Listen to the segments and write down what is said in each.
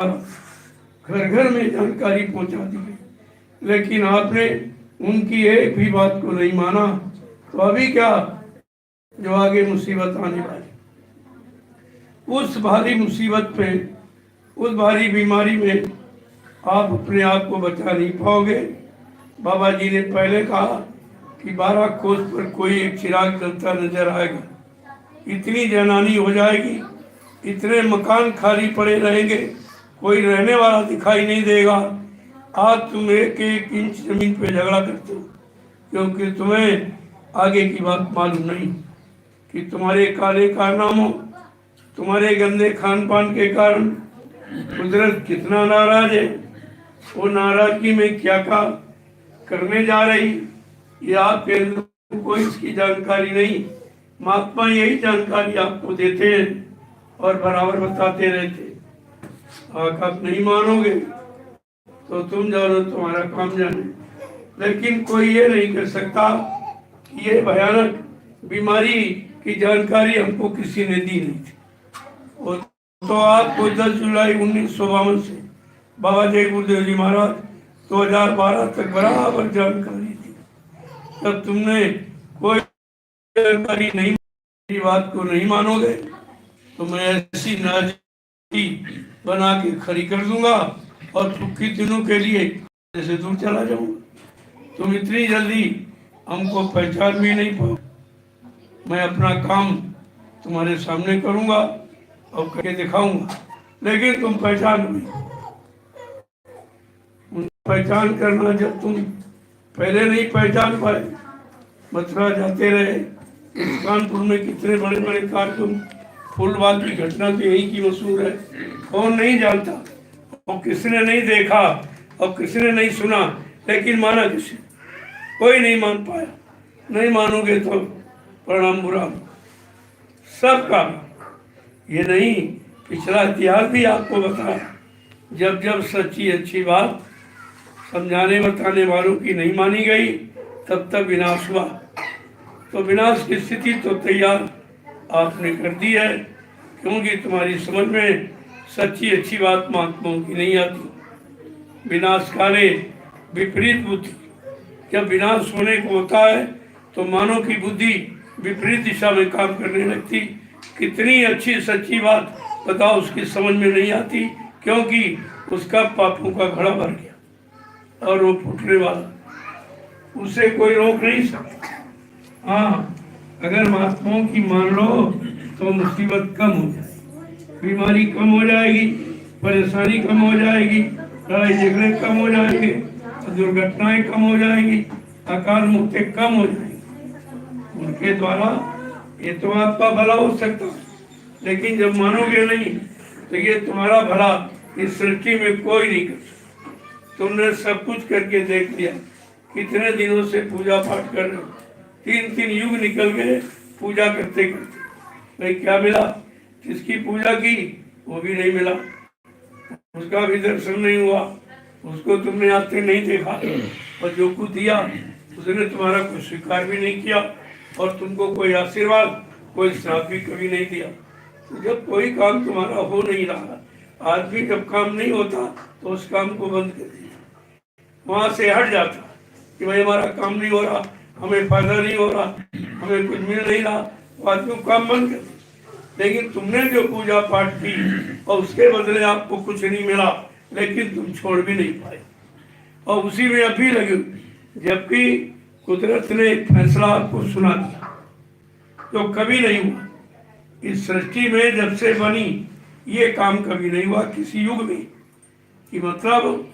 घर घर में जानकारी पहुंचा दी गई, लेकिन आपने उनकी एक भी बात को नहीं माना। तो अभी क्या, जो आगे मुसीबत आने वाली, उस भारी मुसीबत में, उस भारी बीमारी में आप अपने आप को बचा नहीं पाओगे। बाबा जी ने पहले कहा कि 12 कोस पर कोई एक चिराग जलता नजर आएगा, इतनी जनानी हो जाएगी, इतने मकान खाली पड़े रहेंगे, कोई रहने वाला दिखाई नहीं देगा। आज तुम एक एक इंच जमीन पे झगड़ा करते हो, क्योंकि तुम्हें आगे की बात मालूम नहीं कि तुम्हारे काले कारनामों, तुम्हारे गंदे खान पान के कारण कुदरत कितना नाराज है। वो नाराजगी में क्या क्या करने जा रही, ये आपके अंदर कोई इसकी जानकारी नहीं। महात्मा यही जानकारी आपको देते हैं और बराबर बताते रहते। आप नहीं मानोगे तो तुम जानो, तुम्हारा काम जाने, लेकिन कोई ये नहीं कर सकता कि ये भयानक बीमारी की जानकारी हमको किसी ने दी नहीं थी। और तो आपको 10 जुलाई 1952 से बाबा जय गुरुदेव जी महाराज 2012 तक बराबर जानकारी दी, तब तुमने कोई जानकारी नहीं, मेरी बात को नहीं मानोगे तो मैं ऐसी नाजी बना के खड़ी कर दूंगा और कुछ दिनों के लिए जैसे दूर चला जाऊंगा। तुम इतनी जल्दी हमको पहचान भी नहीं पाओ। मैं अपना काम तुम्हारे सामने करूंगा और करके दिखाऊंगा, लेकिन तुम पहचान नहीं। पहचान करना, जब तुम पहले नहीं पहचान पाए, मथुरा जाते रहे, कानपुर में कितने बड़े बड़े कारकुन, फूलबाग की घटना तो यही की मशहूर है, कौन नहीं जानता, और किसने नहीं देखा और किसने नहीं सुना, लेकिन माना किसी, कोई नहीं मान पाया। नहीं मानोगे तो परिणाम बुरा सबका। ये नहीं, पिछला इतिहास भी आपको बताया, जब जब सच्ची अच्छी बात समझाने बताने वालों की नहीं मानी गई, तब तक विनाश हुआ। तो विनाश की स्थिति तो तैयार आपने कर दी है, क्योंकि तुम्हारी समझ में सच्ची अच्छी बात महात्माओं की नहीं आती। विनाश काले विपरीत बुद्धि, जब विनाश होने को होता है तो मानव की बुद्धि विपरीत दिशा में काम करने लगती। कितनी अच्छी सच्ची बात बताओ, उसकी समझ में नहीं आती, क्योंकि उसका पापों का घड़ा भर गया और वो फूटने वाला, उसे कोई रोक नहीं सकता। हाँ, अगर महात्माओं की मान लो तो मुसीबत कम हो जाएगी, बीमारी कम हो जाएगी, परेशानी कम हो जाएगी, लड़ाई झगड़े कम हो जाएंगे, दुर्घटनाएं कम हो जाएंगी, अकाल मौतें कम हो जाएंगी। उनके द्वारा ये तो आपका भला हो सकता, लेकिन जब मानोगे नहीं तो ये तुम्हारा भला इस सृष्टि में कोई नहीं कर सकता। तुमने सब कुछ करके देख लिया, कितने दिनों से पूजा पाठ कर रहे हो, 3 युग निकल गए पूजा करते करते, भाई क्या मिला? जिसकी पूजा की वो भी नहीं मिला, उसका भी दर्शन नहीं हुआ, उसको तुमने आते नहीं देखा, और जो कुछ दिया उसने तुम्हारा कुछ स्वीकार भी नहीं किया, और तुमको कोई आशीर्वाद कोई श्राप भी कभी नहीं दिया। तो जब कोई काम तुम्हारा हो नहीं रहा, आदमी जब काम नहीं होता तो उस काम को बंद कर दिया, वहां से हट जाता कि भाई हमारा काम नहीं हो रहा, हमें फायदा नहीं हो रहा, हमें कुछ मिल नहीं रहा, तो आदमी काम बंद कर दिया। लेकिन तुमने जो पूजा पाठ की और उसके बदले आपको कुछ नहीं मिला, लेकिन तुम छोड़ भी नहीं पाए और उसी में अभी लगे, जबकि कुदरत ने फैसला आपको सुना दिया जो कभी नहीं हुआ इस सृष्टि में। जब से बनी ये काम कभी नहीं हुआ किसी युग में, कि मतलब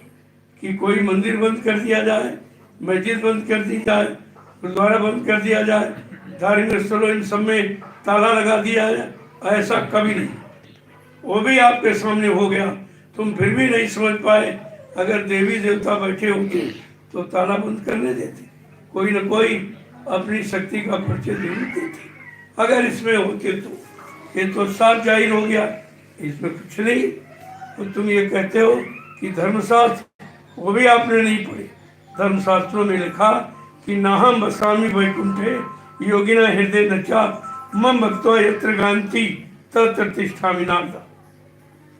कि कोई मंदिर बंद कर दिया जाए, मस्जिद बंद कर दी जाए, गुरुद्वारा बंद कर दिया जाए, धार्मिक स्थलों इन सब में ताला लगा दिया जाए, ऐसा कभी नहीं। वो भी आपके सामने हो गया, तुम फिर भी नहीं समझ पाए। अगर देवी देवता बैठे होते तो ताला बंद करने देते, कोई न कोई अपनी शक्ति का परिचय जरूर देते। अगर इसमें होते तो ये तो साफ जाहिर हो गया, इसमें कुछ नहीं। तो तुम ये कहते हो कि धर्मशास्त्र, वो भी आपने नहीं पढ़े। धर्मशास्त्रों में लिखा कि नाहम बसामी वैकुंठे योगिना हृदय नचा मम भक्तो यत्र गांति तत्र तिष्ठामि नारद।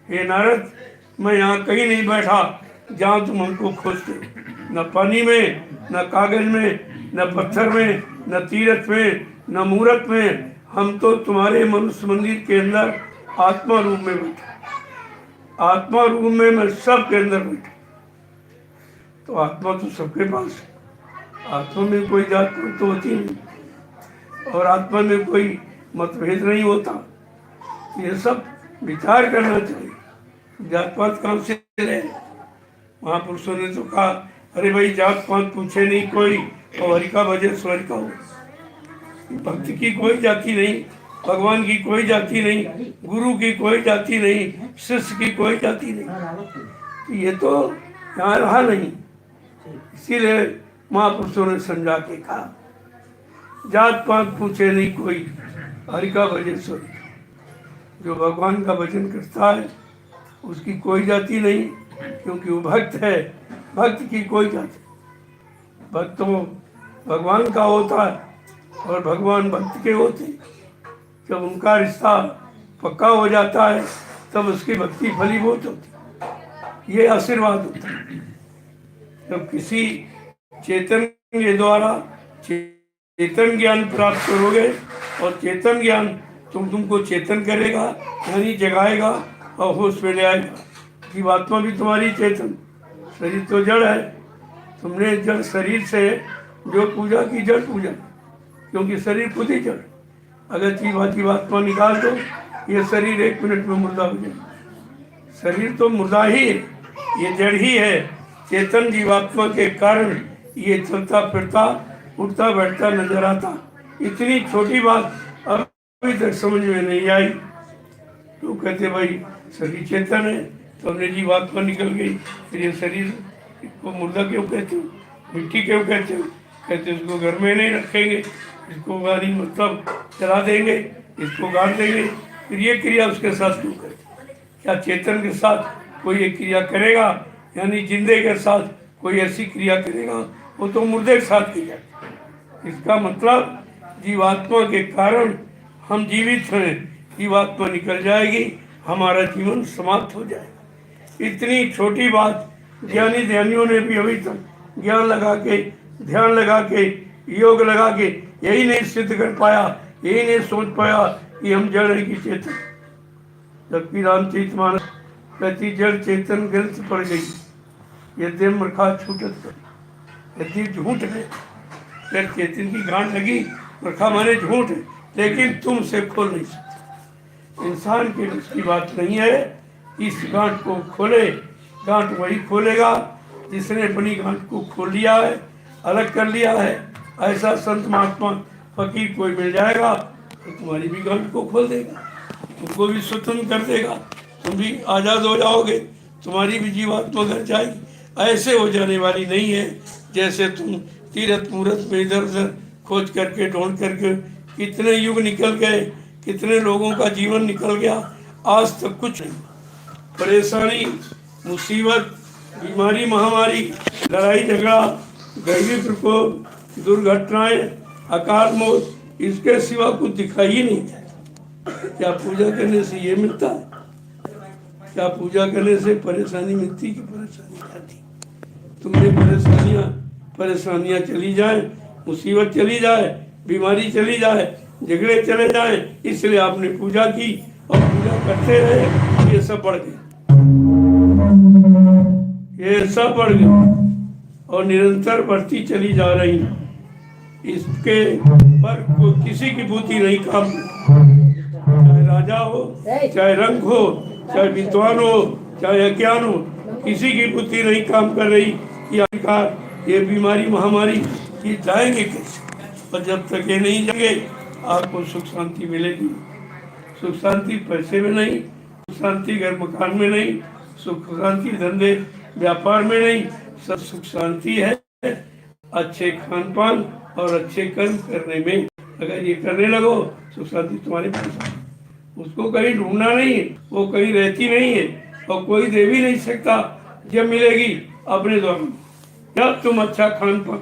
हे नारद, मैं यहाँ कहीं नहीं बैठा जहाँ तुम हमको खोजते हो, न पानी में, न कागज में, न पत्थर में, न तीरथ में, न मूरत में। हम तो तुम्हारे मनुष्य मंदिर के अंदर आत्मा रूप में बैठे, आत्मा रूप में मैं सबके अंदर बैठा। तो आत्मा तो सबके पास है, आत्मा में कोई जात पात तो होती नहीं, और आत्मा में कोई मतभेद नहीं होता। ये सब विचार करना चाहिए, जात पात कहाँ से ले। महापुरुषों ने तो कहा, अरे भाई जात पात पूछे नहीं कोई, और हरि का भजन स्वर का हो। भक्त की कोई जाति नहीं, भगवान की कोई जाति नहीं, गुरु की कोई जाति नहीं, शिष्य की कोई जाति नहीं। ये तो यहाँ रहा नहीं। इसीलिए महापुरुषों ने समझा के कहा, जात पात पूछे नहीं कोई, हरि का भजन स्वर। जो भगवान का भजन करता है उसकी कोई जाति नहीं, क्योंकि वो भक्त है। भक्त की कोई जाति, भक्त तो भगवान का होता है और भगवान भक्त के होते। जब उनका रिश्ता पक्का हो जाता है तब उसकी भक्ति फलीभूत होती, ये आशीर्वाद होता है। जब किसी चेतन के द्वारा चेतन ज्ञान प्राप्त करोगे, और चेतन ज्ञान तुमको चेतन करेगा, यानी जगाएगा और होश में ले आएगा। जीवात्मा भी तुम्हारी चेतन, शरीर तो जड़ है। तुमने जड़ शरीर से जो पूजा की, जड़ पूजा, क्योंकि शरीर खुद ही जड़। अगर जीवात्मा निकाल दो, ये शरीर 1 मिनट में मुर्दा हो जाए। शरीर तो मुर्दा ही है, ये जड़ ही है। चेतन जीवात्मा के कारण ये चलता फिरता, उठता बैठता नजर आता। इतनी छोटी बात अभी तक समझ में नहीं आई। तो कहते भाई शरीर चेतन है, तो हमने जीवात्मा निकल गई, फिर ये शरीर को मुर्दा क्यों कहते हो, मिट्टी क्यों कहते हो? कहते इसको घर में नहीं रखेंगे, इसको गाड़ी मतलब चला देंगे, इसको गाड़ देंगे, फिर ये क्रिया उसके साथ क्यों करते? क्या चेतन के साथ कोई ये क्रिया करेगा? यानी जिंदे के साथ कोई ऐसी क्रिया करेगा? वो तो मुर्दे के साथ की जाती। इसका मतलब जीवात्मा के कारण हम जीवित हैं, जीवात्मा निकल जाएगी, हमारा जीवन समाप्त हो जाएगा। इतनी छोटी बात ज्ञानी ध्यानियों ने भी अभी तक ज्ञान लगा के, ध्यान लगा के, योग लगा के यही नहीं सिद्ध कर पाया, यही नहीं सोच पाया कि हम जड़ है कि चेतन। जबकि रामचरितमानस कहती, जड़ चेतन ग्रंथ पड़ गई, यद्य मरखा छूटत कर। यदि झूठ है, फिर चेतन की गांठ लगी, मरखा माने झूठ है, लेकिन तुम से खोल नहीं सकते। इंसान के बस की बात नहीं है इस गांठ को खोले। गांठ वही खोलेगा जिसने अपनी गांठ को खोल लिया है, अलग कर लिया है। ऐसा संत महात्मा फकीर कोई मिल जाएगा तो तुम्हारी भी गांठ को खोल देगा, तुमको भी स्वतंत्र कर देगा, तुम भी आज़ाद हो जाओगे, तुम्हारी भी जीवात्मा घर जाएगी। ऐसे हो जाने वाली नहीं है जैसे तुम तीरथ मूरत में इधर उधर खोज करके ढूंढ करके। कितने युग निकल गए, कितने लोगों का जीवन निकल गया, आज तक कुछ नहीं। परेशानी, मुसीबत, बीमारी, महामारी, लड़ाई झगड़ा, दैवी प्रकोप, दुर्घटनाएं, अकाल मौत, इसके सिवा कुछ दिखाई ही नहीं देता। क्या पूजा करने से ये मिलता है? क्या पूजा करने से परेशानी मिलती कि परेशानी जाती? तुमने परेशानियां चली जाए, मुसीबत चली जाए, बीमारी चली जाए, झगड़े चले जाए, इसलिए आपने पूजा की और पूजा करते रहे, ये सब बढ़ गया, ये सब बढ़ गया और निरंतर बढ़ती चली जा रही। इसके पर किसी की बुद्धि नहीं काम, चाहे राजा हो, चाहे रंग हो, चाहे विद्वान हो, चाहे अज्ञान हो, किसी की बुद्धि नहीं काम कर रही कि आखिरकार ये बीमारी महामारी की जाएंगे कैसे। और जब तक ये नहीं जाएंगे आपको सुख शांति मिलेगी। सुख शांति पैसे में नहीं, सुख शांति घर मकान में नहीं, सुख शांति धंधे व्यापार में नहीं, सब सुख शांति है अच्छे खान पान और अच्छे कर्म करने में। अगर ये करने लगो सुख शांति तुम्हारे पास, उसको कहीं ढूंढना नहीं है, वो कहीं रहती नहीं है और कोई दे भी नहीं सकता। जब मिलेगी अपने द्वारा, जब तुम अच्छा खान पान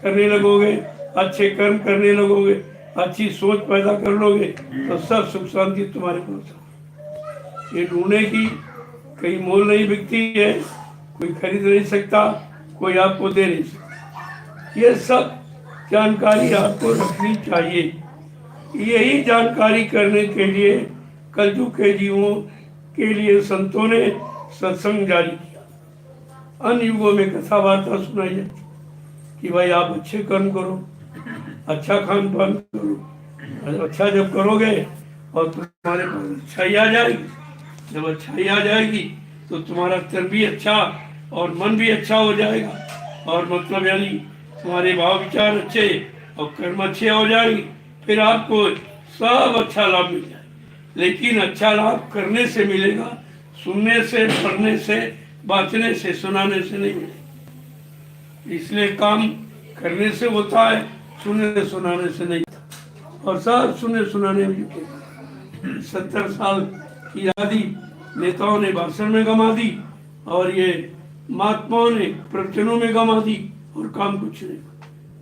करने लगोगे, अच्छे कर्म करने लगोगे, अच्छी सोच पैदा कर लोगे, तो सब सुख शांति तुम्हारे पास। ये ढूंढने की कहीं मोल नहीं बिकती है, कोई खरीद नहीं सकता, कोई आपको दे नहीं सकता। ये सब जानकारी आपको रखनी चाहिए। यही जानकारी करने के लिए कलयुग के जीवों के लिए संतों ने सत्संग जारी किया। अन्य युगों में कथा वार्ता सुनाई जाती कि भाई आप अच्छे कर्म करो, अच्छा खान पान करो, अच्छा जब करोगे और तुम्हारे पास अच्छाई आ जाएगी, जब अच्छाई आ जाएगी तो तुम्हारा तन भी अच्छा और मन भी अच्छा हो जाएगा, और मतलब यानी तुम्हारे भाव विचार अच्छे और कर्म अच्छे हो जाएंगे, फिर आपको सब अच्छा लाभ मिल जाए। लेकिन अच्छा लाभ करने से मिलेगा, सुनने से, पढ़ने से, बांटने से, सुनाने से नहीं मिलेगा। इसलिए काम करने से होता है, सुनने सुनाने से नहीं। और सब सुनने सुनाने में 70 साल की आदि नेताओं ने भाषण में गंवा दी, और ये महात्माओं ने प्रवचनों में गंवा दी, और काम कुछ नहीं।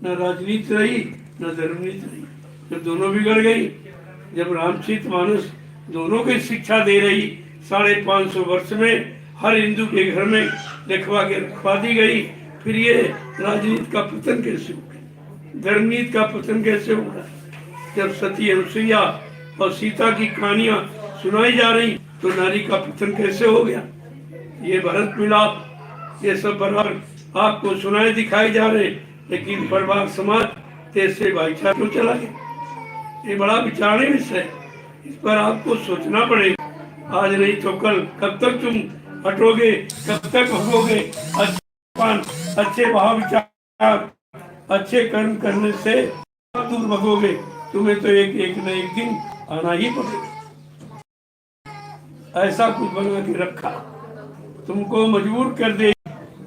न राजनीति रही, न धर्मनीति रही। जब दोनों बिगड़ गई, जब रामचरितमानस दोनों की शिक्षा दे रही, 550 वर्ष में हर हिंदू के घर में लिखवा के रखवा दी गई, फिर ये राजनीति का पतन कैसे हो गया, धर्मनीति का पतन कैसे हो गया? जब सती अनुसुईया और सीता की कहानियां सुनाई जा रही तो नारी का पतन कैसे हो गया? ये भरत मिलाप, ये सब बराबर आपको सुनाए दिखाई जा रहे, लेकिन परिवार समाज देश से भाईचारा क्यों चला गया? ये बड़ा विचारणीय विषय है, इस पर आपको सोचना पड़ेगा। आज नहीं तो कल, कब तक तुम हटोगे, कब तक भगोगे? अच्छे भाव विचार, अच्छे कर्म करने से दूर भगोगे, तुम्हें तो एक न एक दिन आना ही पड़ेगा। ऐसा कुछ बना के रखा, तुमको मजबूर कर दे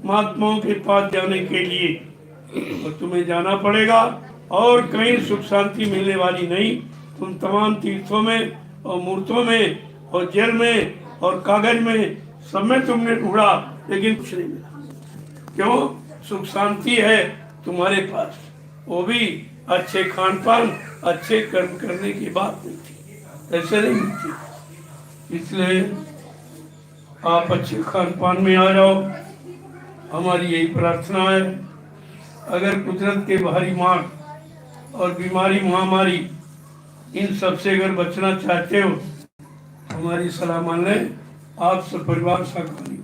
महात्माओं के पास जाने के लिए, और तुम्हें जाना पड़ेगा, और कहीं सुख शांति मिलने वाली नहीं। तुम तमाम तीर्थों में और मूर्तों में और जेल में और कागज में सब में तुमने ढूंढा, लेकिन कुछ नहीं मिला। क्यों? सुख शांति है तुम्हारे पास, वो भी अच्छे खान पान, अच्छे कर्म करने की बात मिलती, ऐसे नहीं मिलती। इसलिए आप अच्छे खान पान में आ जाओ, हमारी यही प्रार्थना है। अगर कुदरत के भारी मार और बीमारी, महामारी, इन सब से अगर बचना चाहते हो, हमारी सलाह मान लें, आप सब परिवार शाकाहारी।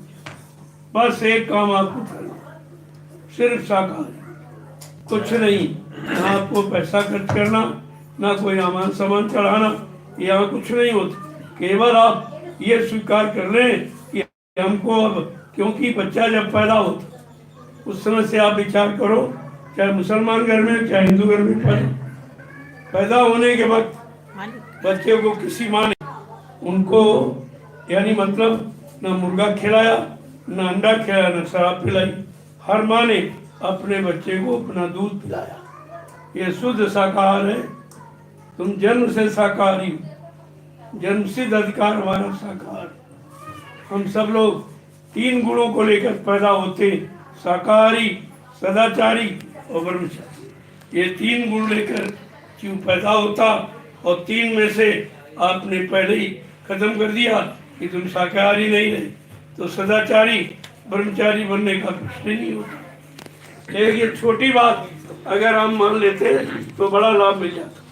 बस एक काम आपको करना, सिर्फ शाकाहारी, कुछ नहीं। ना आपको पैसा खर्च करना, ना कोई सामान सामान चढ़ाना, यहाँ कुछ नहीं होता। केवल आप ये स्वीकार कर लें कि हमको अब, क्योंकि बच्चा जब पैदा होता उस समय से आप विचार करो, चाहे मुसलमान घर में चाहे हिंदू घर में पैदा होने के वक्त बच्चे को किसी माँ ने उनको यानी मतलब ना मुर्गा खिलाया, ना अंडा खिलाया, ना शराब पिलाई। हर माँ ने अपने बच्चे को अपना दूध पिलाया। ये शुद्ध शाकाहार है। तुम जन्म से शाकाहारी हो, जन्म सिद्ध अधिकार हमारा शाकाहार। हम सब लोग 3 गुणों को लेकर पैदा होते, शाकाहारी, सदाचारी और ब्रह्मचारी। ये 3 गुण लेकर क्यों पैदा होता, और 3 में से आपने पहले ही खत्म कर दिया कि तुम शाकाहारी नहीं रहे, तो सदाचारी, ब्रह्मचारी बनने का प्रश्न नहीं होता। ये छोटी बात अगर हम मान लेते तो बड़ा लाभ मिल जाता,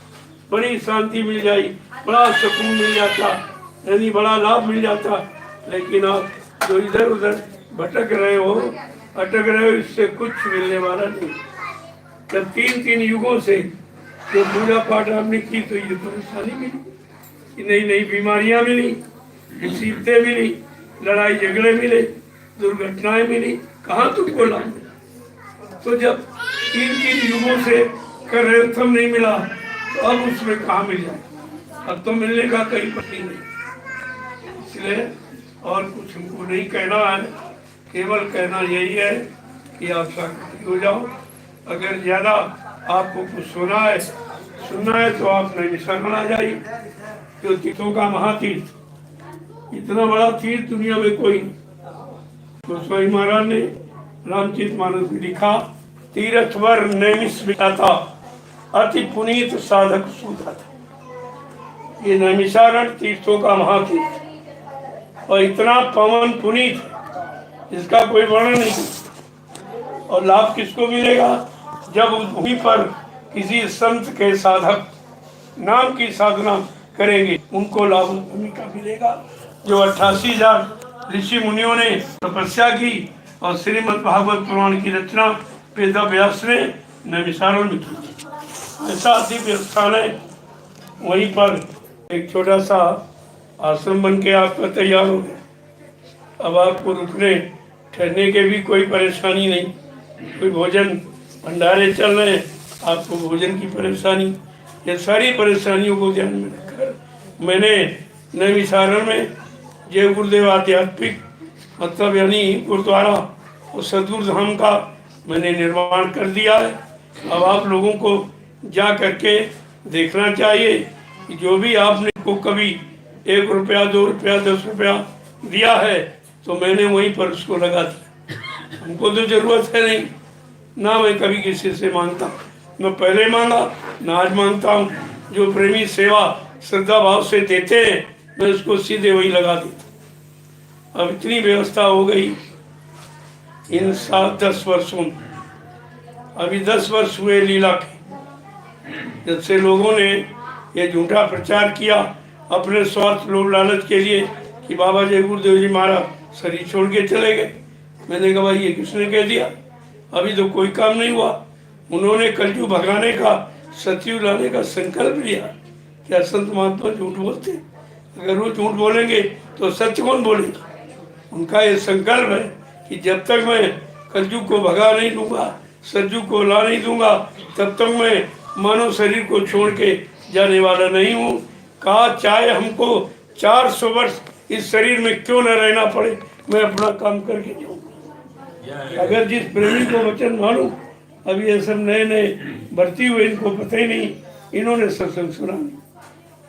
बड़ी शांति मिल जाई, बड़ा सुकून मिल जाता, यानी बड़ा लाभ मिल जाता। लेकिन आप जो इधर उधर भटक रहे हो, अटक रहे हो, इससे कुछ मिलने वाला नहीं। जब 3 युगों से जो पूजा पाठ आपने की तो ये परेशानी मिली, नई नई बीमारियां मिली, मुसीबतें मिली, लड़ाई झगड़े मिले, दुर्घटनाएं मिली, कहाँ तुमको लाभ मिला? तो जब 3 युगों से कर रहे तब नहीं मिला, तो अब उसमें कहाँ मिल जाए? अब तो मिलने का कहीं पता नहीं। इसलिए और कुछ हमको नहीं कहना है, केवल कहना यही है कि आप शाकाहारी हो जाओ। अगर ज्यादा आपको कुछ सुनना है तो आप नैमिषारण्य आ जाइए, जो तीर्थों का महातीर्थ, इतना बड़ा तीर्थ दुनिया में कोई नहीं। गोस्वामी महाराज ने रामचरितमानस में लिखा, तीर्थ वर नैमिष था, अति पुनीत साधक सूता था। ये नैमिषारण्य तीर्थों का महातीर्थ, और इतना पवन पुनीत है, इसका कोई वर्णन नहीं। और लाभ किसको मिलेगा? जब उस भूमि पर किसी संत के साधक नाम की साधना करेंगे, उनको लाभ उस भूमि का मिलेगा। जो 88,000 ऋषि मुनियों ने तपस्या की और श्रीमद् भागवत पुराण की रचना वेद व्यास ने नैमिषारण्य में की। ऐसा दिव्य स्थान है। वहीं पर एक छोटा सा आश्रम बन के आपका तैयार हो गया। अब आपको रुकने ठहरने के भी कोई परेशानी नहीं, कोई भोजन भंडारे चल रहे हैं, आपको भोजन की परेशानी, ये सारी परेशानियों को ध्यान में रखकर मैंने नैमिषारण्य में जय गुरुदेव आध्यात्मिक मतलब यानी गुरुद्वारा और सदगुरु धाम का मैंने निर्माण कर दिया है। अब आप लोगों को जा करके देखना चाहिए कि जो भी आपने को कभी 1 रुपया 2 रुपया 10 रुपया दिया है तो मैंने वहीं पर उसको लगा दिया। हमको तो जरूरत है नहीं, ना मैं कभी किसी से मांगता, न पहले मांगा ना आज मांगता हूँ। जो प्रेमी सेवा श्रद्धा भाव से देते हैं मैं उसको सीधे वही लगा देता। अब इतनी व्यवस्था हो गई इन 7-10 वर्षों में। अभी 10 वर्ष हुए लीला के, जब से लोगों ने ये झूठा प्रचार किया अपने स्वार्थ लोभ लालच के लिए कि बाबा जय गुरुदेव जी महाराज शरीर छोड़ के चले गए। मैंने कहा भाई ये किसने कह दिया? अभी तो कोई काम नहीं हुआ। उन्होंने कलयुग भगाने का सतयुग लाने का संकल्प लिया। क्या संत महात्मा झूठ बोलते? अगर वो झूठ बोलेंगे तो सच कौन बोलेगा? उनका ये संकल्प है कि जब तक मैं कलयुग को भगा नहीं दूंगा, सतयुग को ला नहीं दूंगा, तब तक मैं मानव शरीर को छोड़ के जाने वाला नहीं हूँ। कहा चाहे हमको 400 वर्ष इस शरीर में क्यों न रहना पड़े, मैं अपना काम करके जाऊंगा। अगर जिस प्रेमी को वचन मानूं, अभी ये सब नए नए भर्ती हुए, इनको पता ही नहीं, इन्होंने सत्संग सुना नहीं।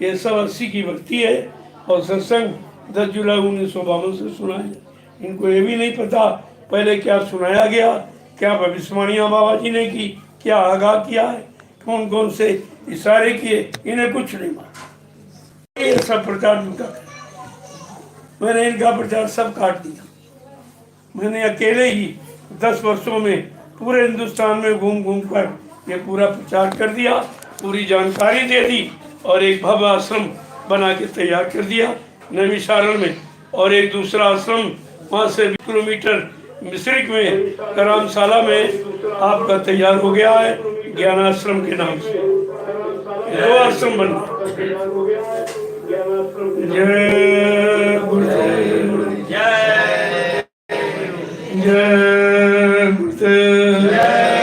ये सब 80 की भक्ति है और सत्संग 10 जुलाई 1952 से सुना है। इनको ये भी नहीं पता पहले क्या सुनाया गया, क्या भविष्यवाणियाँ बाबा जी ने की, क्या आगाह किया है, कौन कौन से इशारे किए, इन्हें कुछ नहीं मालूम। ये सब प्रचार उनका, मैंने इनका प्रचार सब काट दिया। मैंने अकेले ही 10 वर्षों में पूरे हिंदुस्तान में घूम घूम कर ये पूरा प्रचार कर दिया, पूरी जानकारी दे दी और एक भव्य आश्रम बना के तैयार कर दिया नैमिषारण्य में। और एक दूसरा आश्रम वहाँ से 20 किलोमीटर मिश्रिक में करमशाला में आपका तैयार हो गया है ज्ञानाश्रम के नाम से। 2 आश्रम बन गए। जय गुरुदेव, जय गुरुदेव,